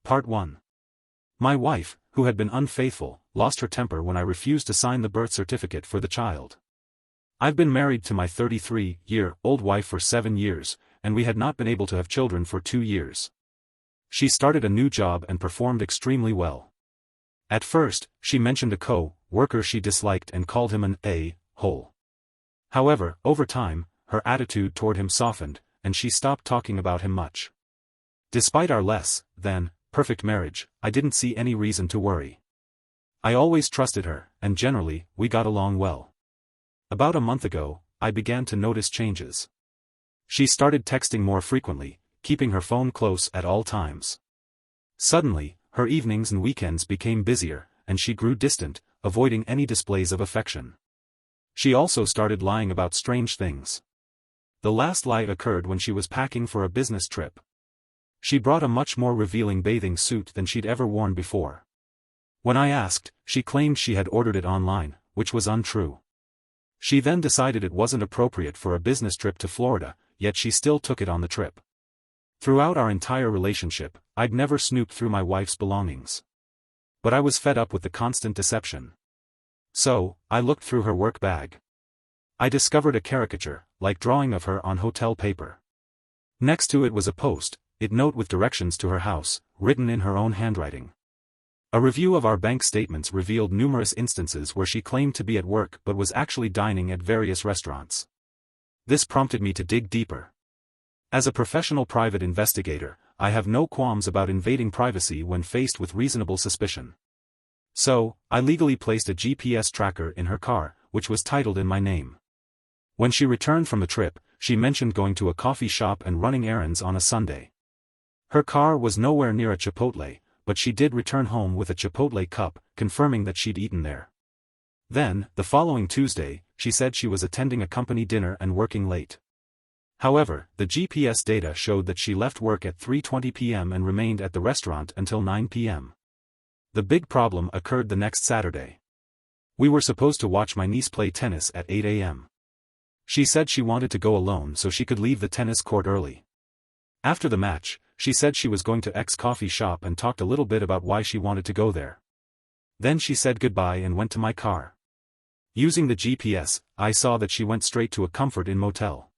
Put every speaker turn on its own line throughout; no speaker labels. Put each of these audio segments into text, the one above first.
Part 1. My wife, who had been unfaithful, lost her temper when I refused to sign the birth certificate for the child. I've been married to my 33-year-old wife for 7 years, and we had not been able to have children for 2 years. She started a new job and performed extremely well. At first, she mentioned a co-worker she disliked and called him an a-hole. However, over time, her attitude toward him softened, and she stopped talking about him much. Despite our less than perfect marriage, I didn't see any reason to worry. I always trusted her, and generally, we got along well. About a month ago, I began to notice changes. She started texting more frequently, keeping her phone close at all times. Suddenly, her evenings and weekends became busier, and she grew distant, avoiding any displays of affection. She also started lying about strange things. The last lie occurred when she was packing for a business trip. She brought a much more revealing bathing suit than she'd ever worn before. When I asked, she claimed she had ordered it online, which was untrue. She then decided it wasn't appropriate for a business trip to Florida, yet she still took it on the trip. Throughout our entire relationship, I'd never snooped through my wife's belongings. But I was fed up with the constant deception. So, I looked through her work bag. I discovered a caricature-like drawing of her on hotel paper. Next to it was a post-it note with directions to her house, written in her own handwriting. A review of our bank statements revealed numerous instances where she claimed to be at work but was actually dining at various restaurants. This prompted me to dig deeper. As a professional private investigator, I have no qualms about invading privacy when faced with reasonable suspicion. So, I legally placed a GPS tracker in her car, which was titled in my name. When she returned from the trip, she mentioned going to a coffee shop and running errands on a Sunday. Her car was nowhere near a Chipotle, but she did return home with a Chipotle cup, confirming that she'd eaten there. Then, the following Tuesday, she said she was attending a company dinner and working late. However, the GPS data showed that she left work at 3:20 p.m. and remained at the restaurant until 9 p.m. The big problem occurred the next Saturday. We were supposed to watch my niece play tennis at 8 a.m. She said she wanted to go alone so she could leave the tennis court early. After the match, she said she was going to X coffee shop and talked a little bit about why she wanted to go there. Then she said goodbye and went to my car. Using the GPS, I saw that she went straight to a Comfort Inn motel.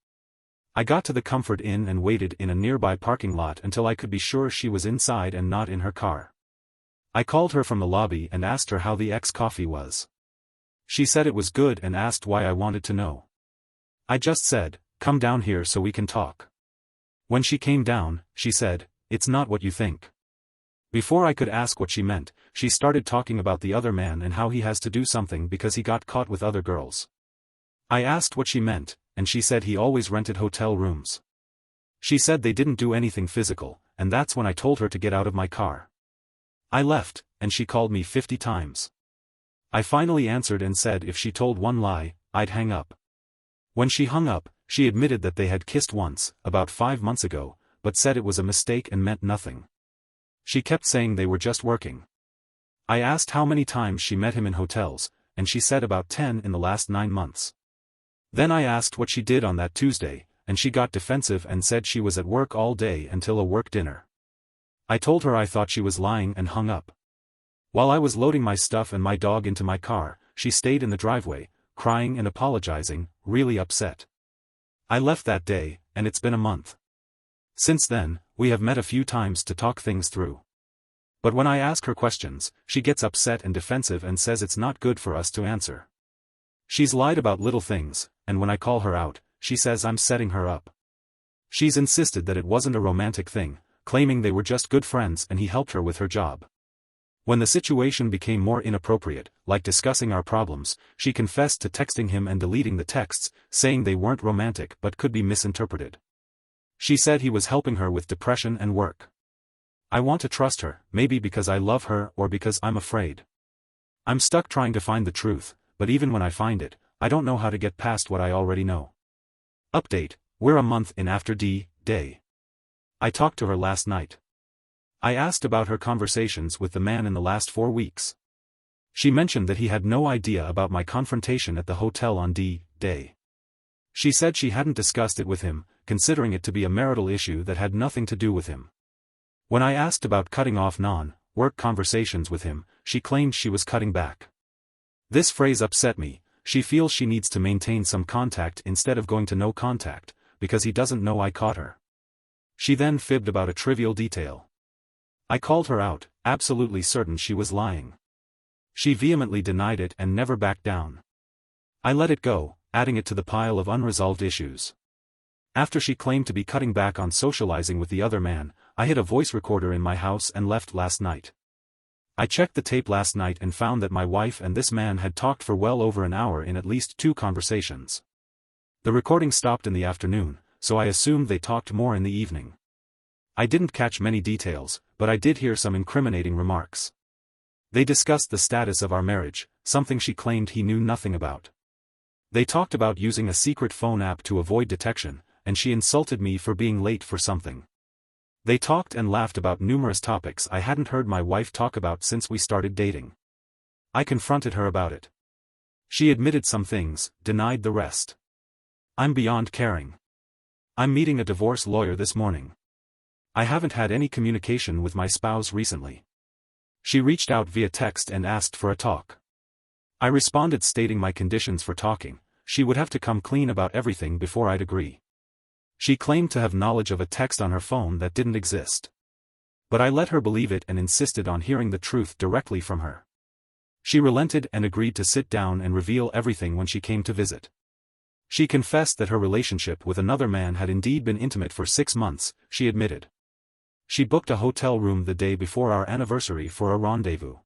I got to the Comfort Inn and waited in a nearby parking lot until I could be sure she was inside and not in her car. I called her from the lobby and asked her how the X coffee was. She said it was good and asked why I wanted to know. I just said, "Come down here so we can talk." When she came down, she said, "It's not what you think." Before I could ask what she meant, she started talking about the other man and how he has to do something because he got caught with other girls. I asked what she meant, and she said he always rented hotel rooms. She said they didn't do anything physical, and that's when I told her to get out of my car. I left, and she called me 50 times. I finally answered and said if she told one lie, I'd hang up. When she hung up, she admitted that they had kissed once, about 5 months ago, but said it was a mistake and meant nothing. She kept saying they were just working. I asked how many times she met him in hotels, and she said about 10 in the last 9 months. Then I asked what she did on that Tuesday, and she got defensive and said she was at work all day until a work dinner. I told her I thought she was lying and hung up. While I was loading my stuff and my dog into my car, she stayed in the driveway, crying and apologizing, really upset. I left that day, and it's been a month. Since then, we have met a few times to talk things through. But when I ask her questions, she gets upset and defensive and says it's not good for us to answer. She's lied about little things, and when I call her out, she says I'm setting her up. She's insisted that it wasn't a romantic thing, claiming they were just good friends and he helped her with her job. When the situation became more inappropriate, like discussing our problems, she confessed to texting him and deleting the texts, saying they weren't romantic but could be misinterpreted. She said he was helping her with depression and work. I want to trust her, maybe because I love her or because I'm afraid. I'm stuck trying to find the truth, but even when I find it, I don't know how to get past what I already know. Update: we're a month in after D-Day. I talked to her last night. I asked about her conversations with the man in the last 4 weeks. She mentioned that he had no idea about my confrontation at the hotel on D-Day. She said she hadn't discussed it with him, considering it to be a marital issue that had nothing to do with him. When I asked about cutting off non-work conversations with him, she claimed she was cutting back. This phrase upset me. She feels she needs to maintain some contact instead of going to no contact, because he doesn't know I caught her. She then fibbed about a trivial detail. I called her out, absolutely certain she was lying. She vehemently denied it and never backed down. I let it go, adding it to the pile of unresolved issues. After she claimed to be cutting back on socializing with the other man, I hid a voice recorder in my house and left last night. I checked the tape last night and found that my wife and this man had talked for well over an hour in at least 2 conversations. The recording stopped in the afternoon, so I assumed they talked more in the evening. I didn't catch many details, but I did hear some incriminating remarks. They discussed the status of our marriage, something she claimed he knew nothing about. They talked about using a secret phone app to avoid detection, and she insulted me for being late for something. They talked and laughed about numerous topics I hadn't heard my wife talk about since we started dating. I confronted her about it. She admitted some things, denied the rest. I'm beyond caring. I'm meeting a divorce lawyer this morning. I haven't had any communication with my spouse recently. She reached out via text and asked for a talk. I responded stating my conditions for talking. She would have to come clean about everything before I'd agree. She claimed to have knowledge of a text on her phone that didn't exist. But I let her believe it and insisted on hearing the truth directly from her. She relented and agreed to sit down and reveal everything when she came to visit. She confessed that her relationship with another man had indeed been intimate for 6 months, she admitted. She booked a hotel room the day before our anniversary for a rendezvous.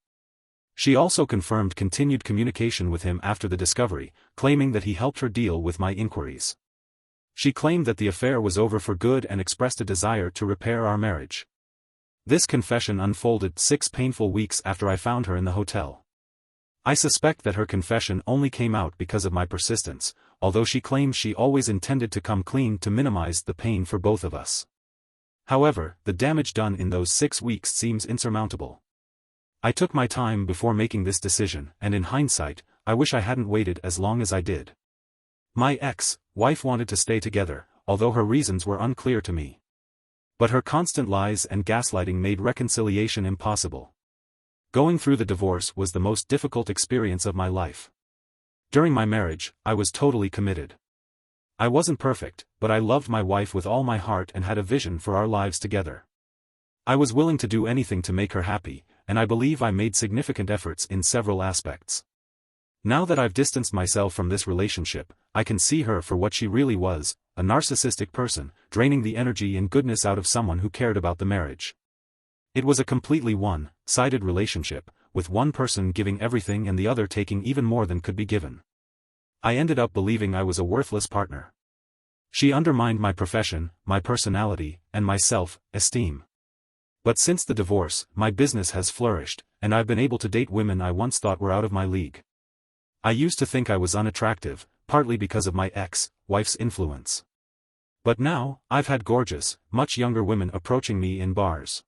She also confirmed continued communication with him after the discovery, claiming that he helped her deal with my inquiries. She claimed that the affair was over for good and expressed a desire to repair our marriage. This confession unfolded 6 painful weeks after I found her in the hotel. I suspect that her confession only came out because of my persistence, although she claims she always intended to come clean to minimize the pain for both of us. However, the damage done in those 6 weeks seems insurmountable. I took my time before making this decision, and in hindsight, I wish I hadn't waited as long as I did. My ex-wife wanted to stay together, although her reasons were unclear to me. But her constant lies and gaslighting made reconciliation impossible. Going through the divorce was the most difficult experience of my life. During my marriage, I was totally committed. I wasn't perfect, but I loved my wife with all my heart and had a vision for our lives together. I was willing to do anything to make her happy, and I believe I made significant efforts in several aspects. Now that I've distanced myself from this relationship, I can see her for what she really was, a narcissistic person, draining the energy and goodness out of someone who cared about the marriage. It was a completely one-sided relationship, with one person giving everything and the other taking even more than could be given. I ended up believing I was a worthless partner. She undermined my profession, my personality, and my self-esteem. But since the divorce, my business has flourished, and I've been able to date women I once thought were out of my league. I used to think I was unattractive, partly because of my ex-wife's influence. But now, I've had gorgeous, much younger women approaching me in bars.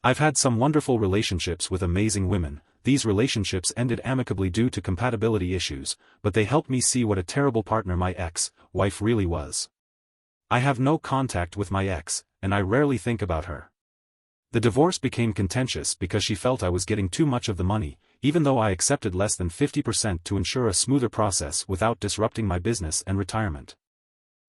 I've had some wonderful relationships with amazing women. These relationships ended amicably due to compatibility issues, but they helped me see what a terrible partner my ex-wife really was. I have no contact with my ex, and I rarely think about her. The divorce became contentious because she felt I was getting too much of the money, even though I accepted less than 50% to ensure a smoother process without disrupting my business and retirement.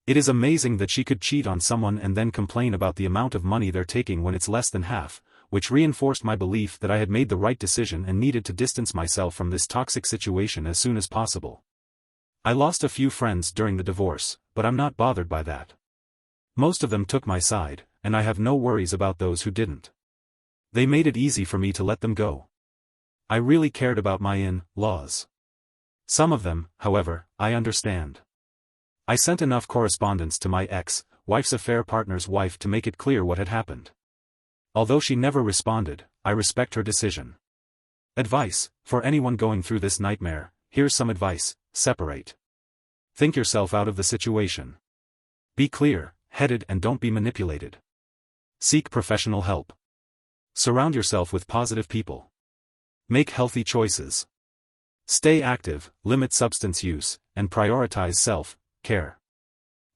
It is amazing that she could cheat on someone and then complain about the amount of money they're taking when it's less than half, which reinforced my belief that I had made the right decision and needed to distance myself from this toxic situation as soon as possible. I lost a few friends during the divorce, but I'm not bothered by that. Most of them took my side, and I have no worries about those who didn't. They made it easy for me to let them go. I really cared about my in-laws. Some of them, however, I understand. I sent enough correspondence to my ex-wife's affair partner's wife to make it clear what had happened. Although she never responded, I respect her decision. Advice: for anyone going through this nightmare, here's some advice: separate. Think yourself out of the situation. Be clear-headed and don't be manipulated. Seek professional help. Surround yourself with positive people. Make healthy choices. Stay active, limit substance use, and prioritize self-care.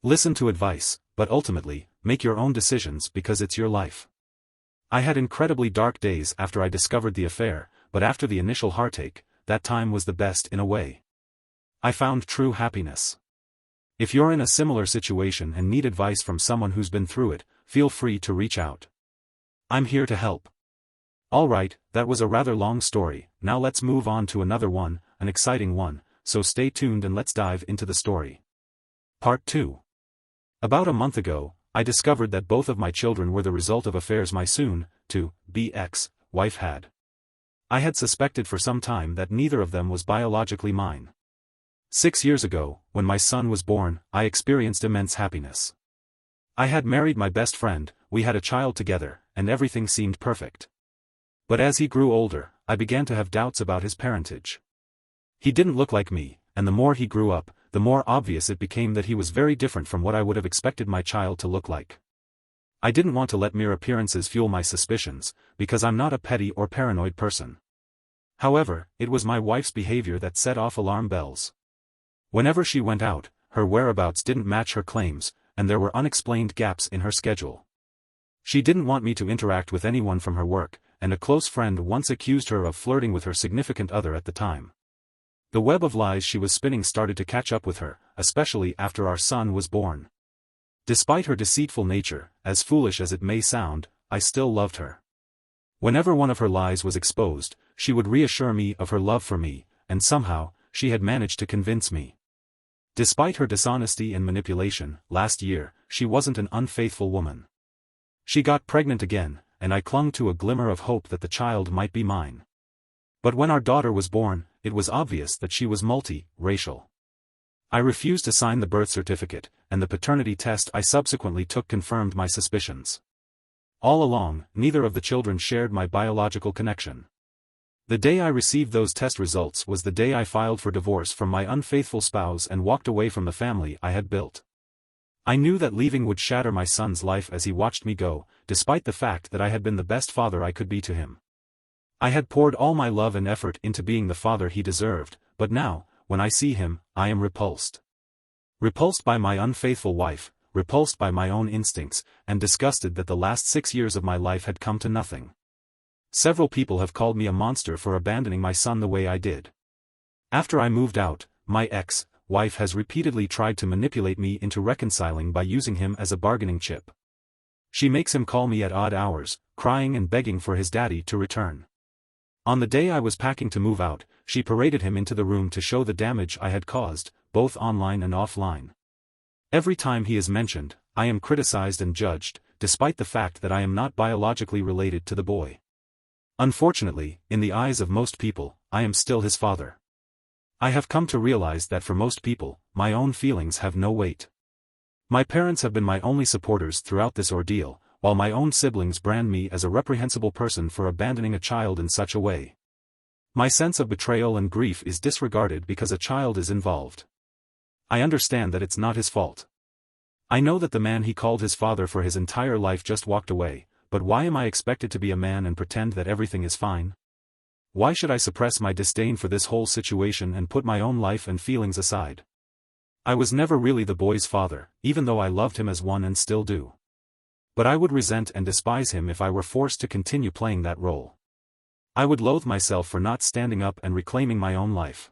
Listen to advice, but ultimately, make your own decisions because it's your life. I had incredibly dark days after I discovered the affair, but after the initial heartache, that time was the best in a way. I found true happiness. If you're in a similar situation and need advice from someone who's been through it, feel free to reach out. I'm here to help. Alright, that was a rather long story. Now let's move on to another one, an exciting one, so stay tuned and let's dive into the story. Part 2. About a month ago, I discovered that both of my children were the result of affairs my soon-to-be ex-wife had. I had suspected for some time that neither of them was biologically mine. 6 years ago, when my son was born, I experienced immense happiness. I had married my best friend, we had a child together, and everything seemed perfect. But as he grew older, I began to have doubts about his parentage. He didn't look like me, and the more he grew up, the more obvious it became that he was very different from what I would have expected my child to look like. I didn't want to let mere appearances fuel my suspicions, because I'm not a petty or paranoid person. However, it was my wife's behavior that set off alarm bells. Whenever she went out, her whereabouts didn't match her claims, and there were unexplained gaps in her schedule. She didn't want me to interact with anyone from her work, and a close friend once accused her of flirting with her significant other at the time. The web of lies she was spinning started to catch up with her, especially after our son was born. Despite her deceitful nature, as foolish as it may sound, I still loved her. Whenever one of her lies was exposed, she would reassure me of her love for me, and somehow, she had managed to convince me. Despite her dishonesty and manipulation, last year, she wasn't an unfaithful woman. She got pregnant again, and I clung to a glimmer of hope that the child might be mine. But when our daughter was born, it was obvious that she was multi-racial. I refused to sign the birth certificate, and the paternity test I subsequently took confirmed my suspicions. All along, neither of the children shared my biological connection. The day I received those test results was the day I filed for divorce from my unfaithful spouse and walked away from the family I had built. I knew that leaving would shatter my son's life as he watched me go, despite the fact that I had been the best father I could be to him. I had poured all my love and effort into being the father he deserved, but now, when I see him, I am repulsed. Repulsed by my unfaithful wife, repulsed by my own instincts, and disgusted that the last 6 years of my life had come to nothing. Several people have called me a monster for abandoning my son the way I did. After I moved out, my ex-wife has repeatedly tried to manipulate me into reconciling by using him as a bargaining chip. She makes him call me at odd hours, crying and begging for his daddy to return. On the day I was packing to move out, she paraded him into the room to show the damage I had caused, both online and offline. Every time he is mentioned, I am criticized and judged, despite the fact that I am not biologically related to the boy. Unfortunately, in the eyes of most people, I am still his father. I have come to realize that for most people, my own feelings have no weight. My parents have been my only supporters throughout this ordeal, while my own siblings brand me as a reprehensible person for abandoning a child in such a way. My sense of betrayal and grief is disregarded because a child is involved. I understand that it's not his fault. I know that the man he called his father for his entire life just walked away, but why am I expected to be a man and pretend that everything is fine? Why should I suppress my disdain for this whole situation and put my own life and feelings aside? I was never really the boy's father, even though I loved him as one and still do. But I would resent and despise him if I were forced to continue playing that role. I would loathe myself for not standing up and reclaiming my own life.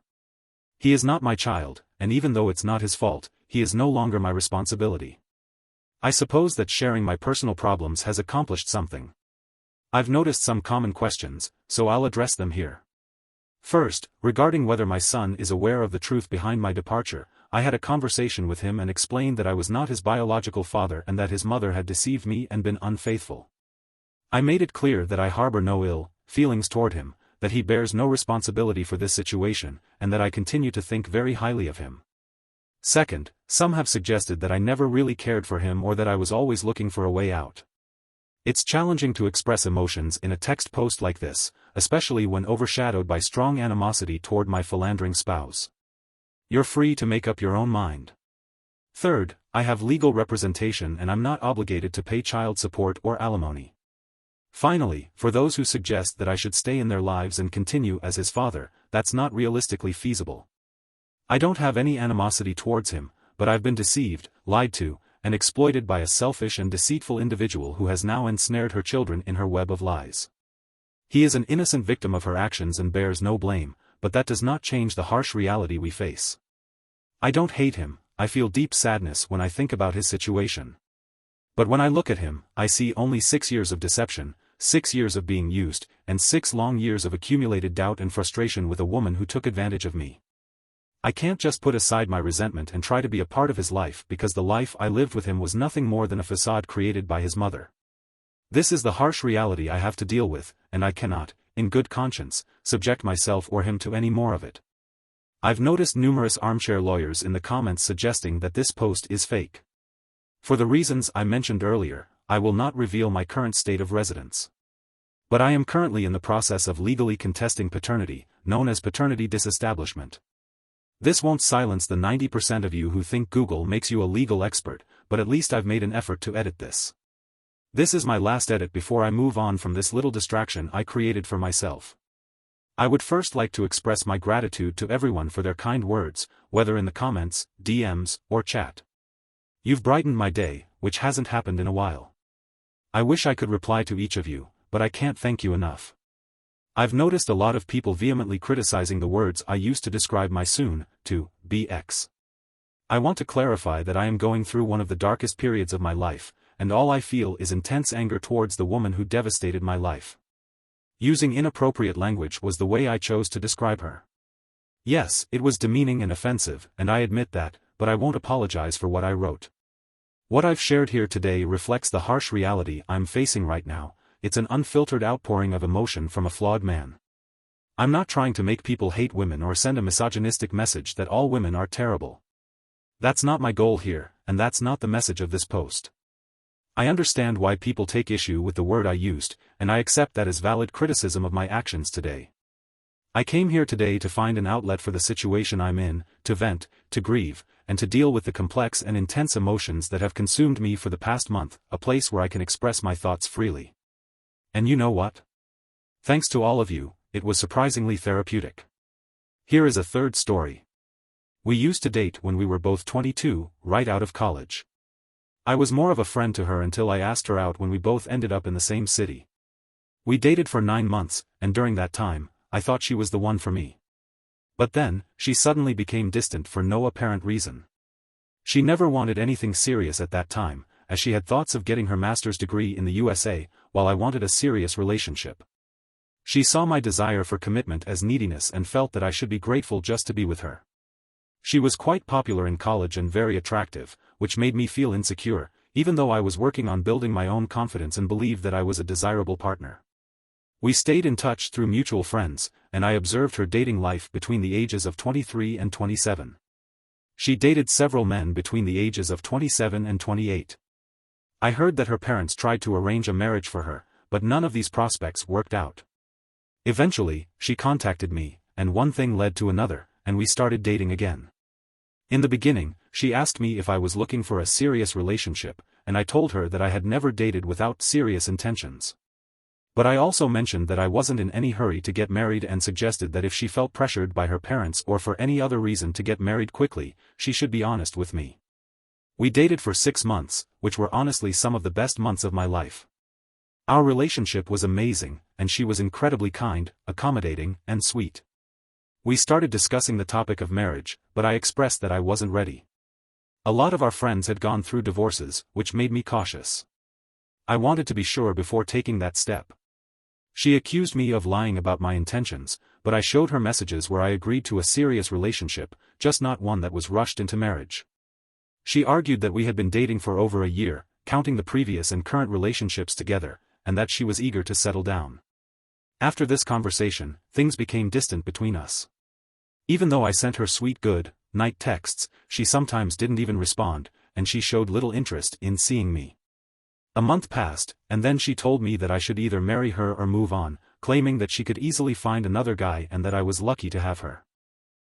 He is not my child, and even though it's not his fault, he is no longer my responsibility. I suppose that sharing my personal problems has accomplished something. I've noticed some common questions, so I'll address them here. First, regarding whether my son is aware of the truth behind my departure, I had a conversation with him and explained that I was not his biological father and that his mother had deceived me and been unfaithful. I made it clear that I harbor no ill feelings toward him, that he bears no responsibility for this situation, and that I continue to think very highly of him. Second, some have suggested that I never really cared for him or that I was always looking for a way out. It's challenging to express emotions in a text post like this, especially when overshadowed by strong animosity toward my philandering spouse. You're free to make up your own mind. Third, I have legal representation and I'm not obligated to pay child support or alimony. Finally, for those who suggest that I should stay in their lives and continue as his father, that's not realistically feasible. I don't have any animosity towards him, but I've been deceived, lied to, and exploited by a selfish and deceitful individual who has now ensnared her children in her web of lies. He is an innocent victim of her actions and bears no blame, but that does not change the harsh reality we face. I don't hate him, I feel deep sadness when I think about his situation. But when I look at him, I see only 6 years of deception, 6 years of being used, and 6 long years of accumulated doubt and frustration with a woman who took advantage of me. I can't just put aside my resentment and try to be a part of his life because the life I lived with him was nothing more than a facade created by his mother. This is the harsh reality I have to deal with, and I cannot, in good conscience, subject myself or him to any more of it. I've noticed numerous armchair lawyers in the comments suggesting that this post is fake. For the reasons I mentioned earlier, I will not reveal my current state of residence. But I am currently in the process of legally contesting paternity, known as paternity disestablishment. This won't silence the 90% of you who think Google makes you a legal expert, but at least I've made an effort to edit this. This is my last edit before I move on from this little distraction I created for myself. I would first like to express my gratitude to everyone for their kind words, whether in the comments, DMs, or chat. You've brightened my day, which hasn't happened in a while. I wish I could reply to each of you, but I can't thank you enough. I've noticed a lot of people vehemently criticizing the words I used to describe my soon-to-be ex. I want to clarify that I am going through one of the darkest periods of my life, and all I feel is intense anger towards the woman who devastated my life. Using inappropriate language was the way I chose to describe her. Yes, it was demeaning and offensive, and I admit that, but I won't apologize for what I wrote. What I've shared here today reflects the harsh reality I'm facing right now. It's an unfiltered outpouring of emotion from a flawed man. I'm not trying to make people hate women or send a misogynistic message that all women are terrible. That's not my goal here, and that's not the message of this post. I understand why people take issue with the word I used, and I accept that as valid criticism of my actions today. I came here today to find an outlet for the situation I'm in, to vent, to grieve, and to deal with the complex and intense emotions that have consumed me for the past month, a place where I can express my thoughts freely. And you know what? Thanks to all of you, it was surprisingly therapeutic. Here is a third story. We used to date when we were both 22, right out of college. I was more of a friend to her until I asked her out when we both ended up in the same city. We dated for 9 months, and during that time, I thought she was the one for me. But then, she suddenly became distant for no apparent reason. She never wanted anything serious at that time, as she had thoughts of getting her master's degree in the USA, while I wanted a serious relationship. She saw my desire for commitment as neediness and felt that I should be grateful just to be with her. She was quite popular in college and very attractive, which made me feel insecure, even though I was working on building my own confidence and believed that I was a desirable partner. We stayed in touch through mutual friends, and I observed her dating life between the ages of 23 and 27. She dated several men between the ages of 27 and 28. I heard that her parents tried to arrange a marriage for her, but none of these prospects worked out. Eventually, she contacted me, and one thing led to another, and we started dating again. In the beginning, she asked me if I was looking for a serious relationship, and I told her that I had never dated without serious intentions. But I also mentioned that I wasn't in any hurry to get married and suggested that if she felt pressured by her parents or for any other reason to get married quickly, she should be honest with me. We dated for 6 months, which were honestly some of the best months of my life. Our relationship was amazing, and she was incredibly kind, accommodating, and sweet. We started discussing the topic of marriage, but I expressed that I wasn't ready. A lot of our friends had gone through divorces, which made me cautious. I wanted to be sure before taking that step. She accused me of lying about my intentions, but I showed her messages where I agreed to a serious relationship, just not one that was rushed into marriage. She argued that we had been dating for over a year, counting the previous and current relationships together, and that she was eager to settle down. After this conversation, things became distant between us. Even though I sent her sweet good night texts, she sometimes didn't even respond, and she showed little interest in seeing me. A month passed, and then she told me that I should either marry her or move on, claiming that she could easily find another guy and that I was lucky to have her.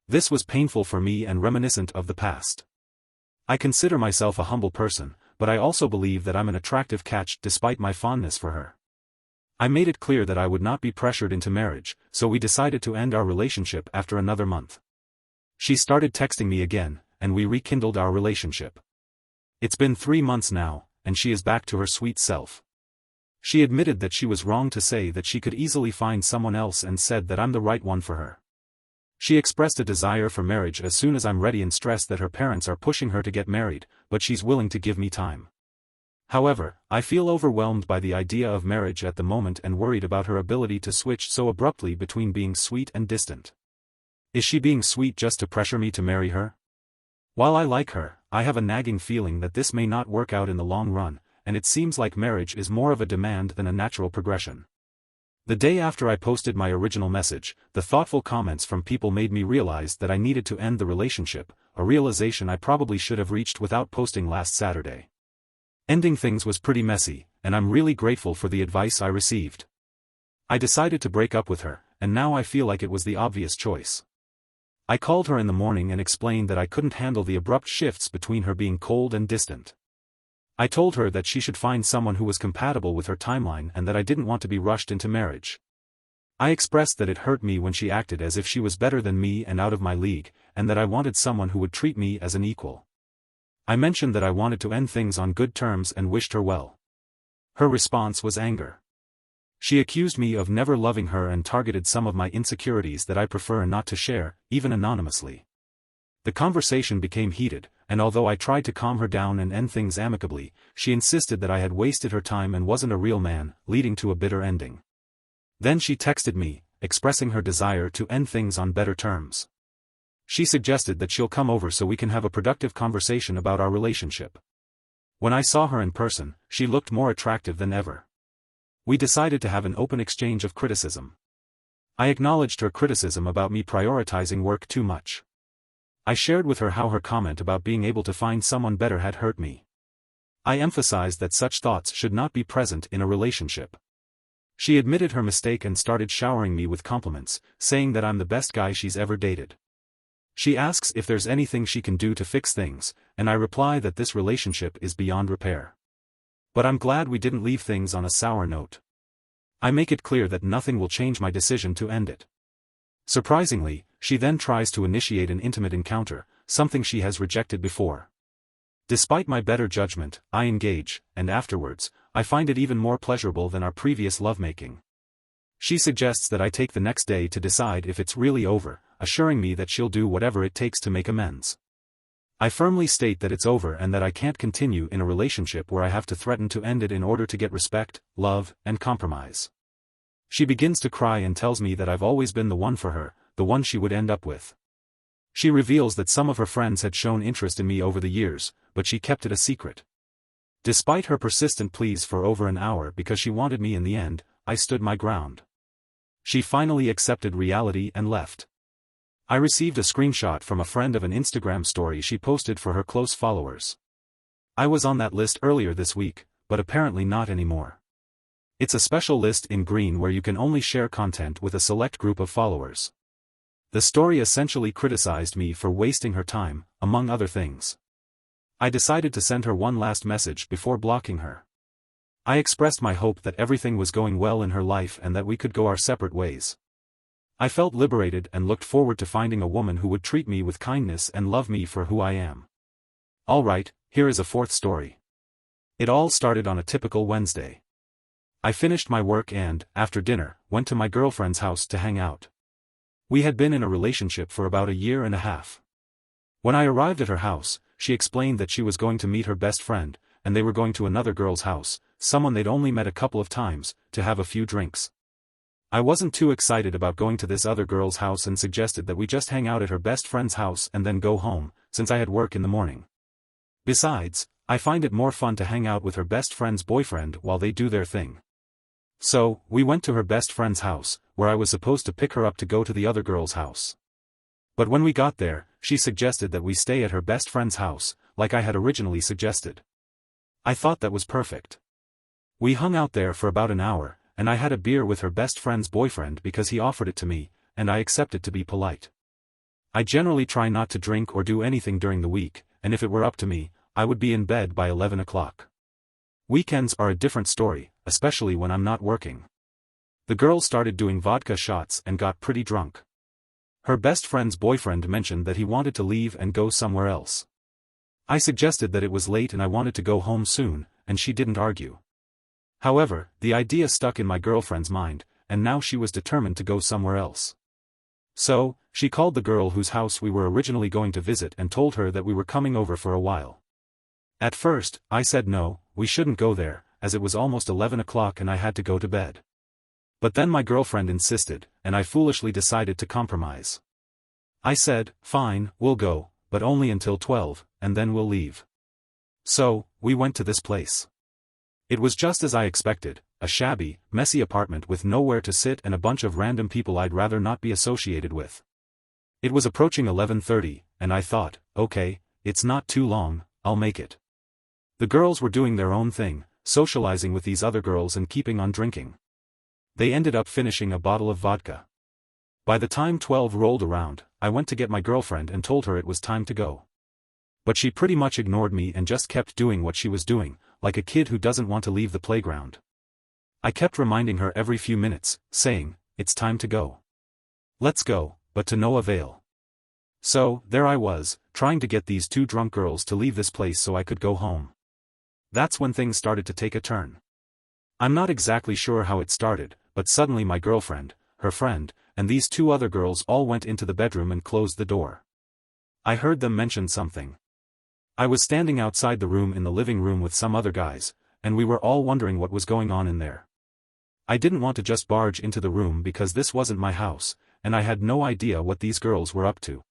This was painful for me and reminiscent of the past. I consider myself a humble person, but I also believe that I'm an attractive catch despite my fondness for her. I made it clear that I would not be pressured into marriage, so we decided to end our relationship after another month. She started texting me again, and we rekindled our relationship. It's been 3 months now, and she is back to her sweet self. She admitted that she was wrong to say that she could easily find someone else and said that I'm the right one for her. She expressed a desire for marriage as soon as I'm ready and stressed that her parents are pushing her to get married, but she's willing to give me time. However, I feel overwhelmed by the idea of marriage at the moment and worried about her ability to switch so abruptly between being sweet and distant. Is she being sweet just to pressure me to marry her? While I like her, I have a nagging feeling that this may not work out in the long run, and it seems like marriage is more of a demand than a natural progression. The day after I posted my original message, the thoughtful comments from people made me realize that I needed to end the relationship, a realization I probably should have reached without posting last Saturday. Ending things was pretty messy, and I'm really grateful for the advice I received. I decided to break up with her, and now I feel like it was the obvious choice. I called her in the morning and explained that I couldn't handle the abrupt shifts between her being cold and distant. I told her that she should find someone who was compatible with her timeline and that I didn't want to be rushed into marriage. I expressed that it hurt me when she acted as if she was better than me and out of my league, and that I wanted someone who would treat me as an equal. I mentioned that I wanted to end things on good terms and wished her well. Her response was anger. She accused me of never loving her and targeted some of my insecurities that I prefer not to share, even anonymously. The conversation became heated, and although I tried to calm her down and end things amicably, she insisted that I had wasted her time and wasn't a real man, leading to a bitter ending. Then she texted me, expressing her desire to end things on better terms. She suggested that she'll come over so we can have a productive conversation about our relationship. When I saw her in person, she looked more attractive than ever. We decided to have an open exchange of criticism. I acknowledged her criticism about me prioritizing work too much. I shared with her how her comment about being able to find someone better had hurt me. I emphasized that such thoughts should not be present in a relationship. She admitted her mistake and started showering me with compliments, saying that I'm the best guy she's ever dated. She asks if there's anything she can do to fix things, and I reply that this relationship is beyond repair. But I'm glad we didn't leave things on a sour note. I make it clear that nothing will change my decision to end it. Surprisingly, she then tries to initiate an intimate encounter, something she has rejected before. Despite my better judgment, I engage, and afterwards, I find it even more pleasurable than our previous lovemaking. She suggests that I take the next day to decide if it's really over, assuring me that she'll do whatever it takes to make amends. I firmly state that it's over and that I can't continue in a relationship where I have to threaten to end it in order to get respect, love, and compromise. She begins to cry and tells me that I've always been the one for her, the one she would end up with. She reveals that some of her friends had shown interest in me over the years, but she kept it a secret. Despite her persistent pleas for over an hour because she wanted me in the end, I stood my ground. She finally accepted reality and left. I received a screenshot from a friend of an Instagram story she posted for her close followers. I was on that list earlier this week, but apparently not anymore. It's a special list in green where you can only share content with a select group of followers. The story essentially criticized me for wasting her time, among other things. I decided to send her one last message before blocking her. I expressed my hope that everything was going well in her life and that we could go our separate ways. I felt liberated and looked forward to finding a woman who would treat me with kindness and love me for who I am. Alright, here is a fourth story. It all started on a typical Wednesday. I finished my work and, after dinner, went to my girlfriend's house to hang out. We had been in a relationship for about a year and a half. When I arrived at her house, she explained that she was going to meet her best friend, and they were going to another girl's house, someone they'd only met a couple of times, to have a few drinks. I wasn't too excited about going to this other girl's house and suggested that we just hang out at her best friend's house and then go home, since I had work in the morning. Besides, I find it more fun to hang out with her best friend's boyfriend while they do their thing. So, we went to her best friend's house, where I was supposed to pick her up to go to the other girl's house. But when we got there, she suggested that we stay at her best friend's house, like I had originally suggested. I thought that was perfect. We hung out there for about an hour, and I had a beer with her best friend's boyfriend because he offered it to me, and I accepted to be polite. I generally try not to drink or do anything during the week, and if it were up to me, I would be in bed by 11 o'clock. Weekends are a different story, especially when I'm not working. The girl started doing vodka shots and got pretty drunk. Her best friend's boyfriend mentioned that he wanted to leave and go somewhere else. I suggested that it was late and I wanted to go home soon, and she didn't argue. However, the idea stuck in my girlfriend's mind, and now she was determined to go somewhere else. So, she called the girl whose house we were originally going to visit and told her that we were coming over for a while. At first, I said no, we shouldn't go there, as it was almost 11 o'clock and I had to go to bed. But then my girlfriend insisted, and I foolishly decided to compromise. I said, fine, we'll go, but only until 12, and then we'll leave. So, we went to this place. It was just as I expected, a shabby, messy apartment with nowhere to sit and a bunch of random people I'd rather not be associated with. It was approaching 11:30, and I thought, okay, it's not too long, I'll make it. The girls were doing their own thing, socializing with these other girls and keeping on drinking. They ended up finishing a bottle of vodka. By the time 12 rolled around, I went to get my girlfriend and told her it was time to go. But she pretty much ignored me and just kept doing what she was doing, like a kid who doesn't want to leave the playground. I kept reminding her every few minutes, saying, it's time to go. Let's go, but to no avail. So, there I was, trying to get these two drunk girls to leave this place so I could go home. That's when things started to take a turn. I'm not exactly sure how it started, but suddenly my girlfriend, her friend, and these two other girls all went into the bedroom and closed the door. I heard them mention something. I was standing outside the room in the living room with some other guys, and we were all wondering what was going on in there. I didn't want to just barge into the room because this wasn't my house, and I had no idea what these girls were up to.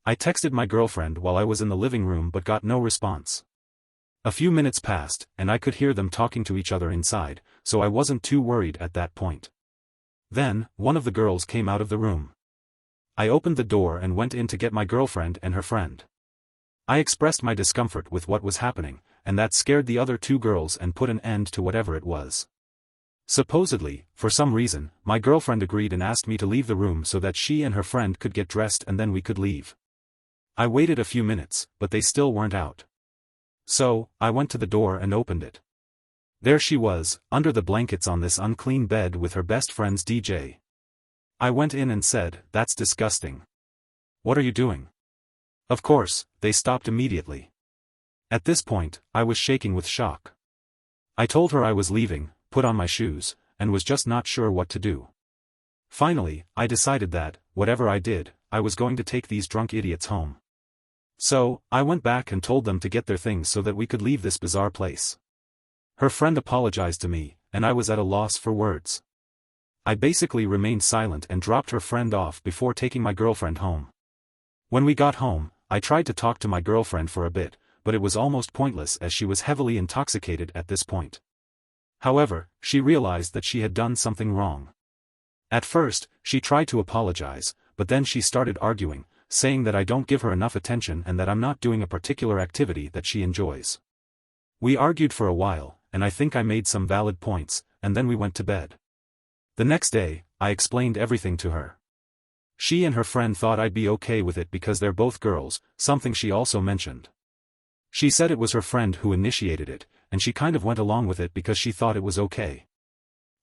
I texted my girlfriend while I was in the living room but got no response. A few minutes passed, and I could hear them talking to each other inside, so I wasn't too worried at that point. Then, one of the girls came out of the room. I opened the door and went in to get my girlfriend and her friend. I expressed my discomfort with what was happening, and that scared the other two girls and put an end to whatever it was. Supposedly, for some reason, my girlfriend agreed and asked me to leave the room so that she and her friend could get dressed and then we could leave. I waited a few minutes, but they still weren't out. So, I went to the door and opened it. There she was, under the blankets on this unclean bed with her best friend's DJ. I went in and said, that's disgusting. What are you doing? Of course, they stopped immediately. At this point, I was shaking with shock. I told her I was leaving, put on my shoes, and was just not sure what to do. Finally, I decided that, whatever I did, I was going to take these drunk idiots home. So, I went back and told them to get their things so that we could leave this bizarre place. Her friend apologized to me, and I was at a loss for words. I basically remained silent and dropped her friend off before taking my girlfriend home. When we got home, I tried to talk to my girlfriend for a bit, but it was almost pointless as she was heavily intoxicated at this point. However, she realized that she had done something wrong. At first, she tried to apologize, but then she started arguing, saying that I don't give her enough attention and that I'm not doing a particular activity that she enjoys. We argued for a while, and I think I made some valid points, and then we went to bed. The next day, I explained everything to her. She and her friend thought I'd be okay with it because they're both girls, something she also mentioned. She said it was her friend who initiated it, and she kind of went along with it because she thought it was okay.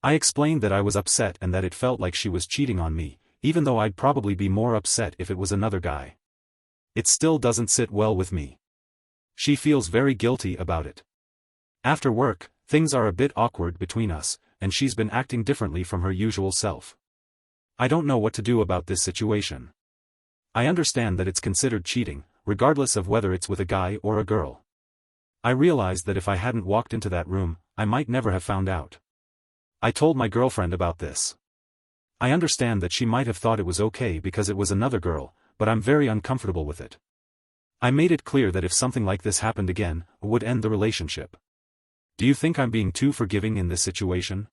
I explained that I was upset and that it felt like she was cheating on me, even though I'd probably be more upset if it was another guy. It still doesn't sit well with me. She feels very guilty about it. After work, things are a bit awkward between us, and she's been acting differently from her usual self. I don't know what to do about this situation. I understand that it's considered cheating, regardless of whether it's with a guy or a girl. I realized that if I hadn't walked into that room, I might never have found out. I told my girlfriend about this. I understand that she might have thought it was okay because it was another girl, but I'm very uncomfortable with it. I made it clear that if something like this happened again, it would end the relationship. Do you think I'm being too forgiving in this situation?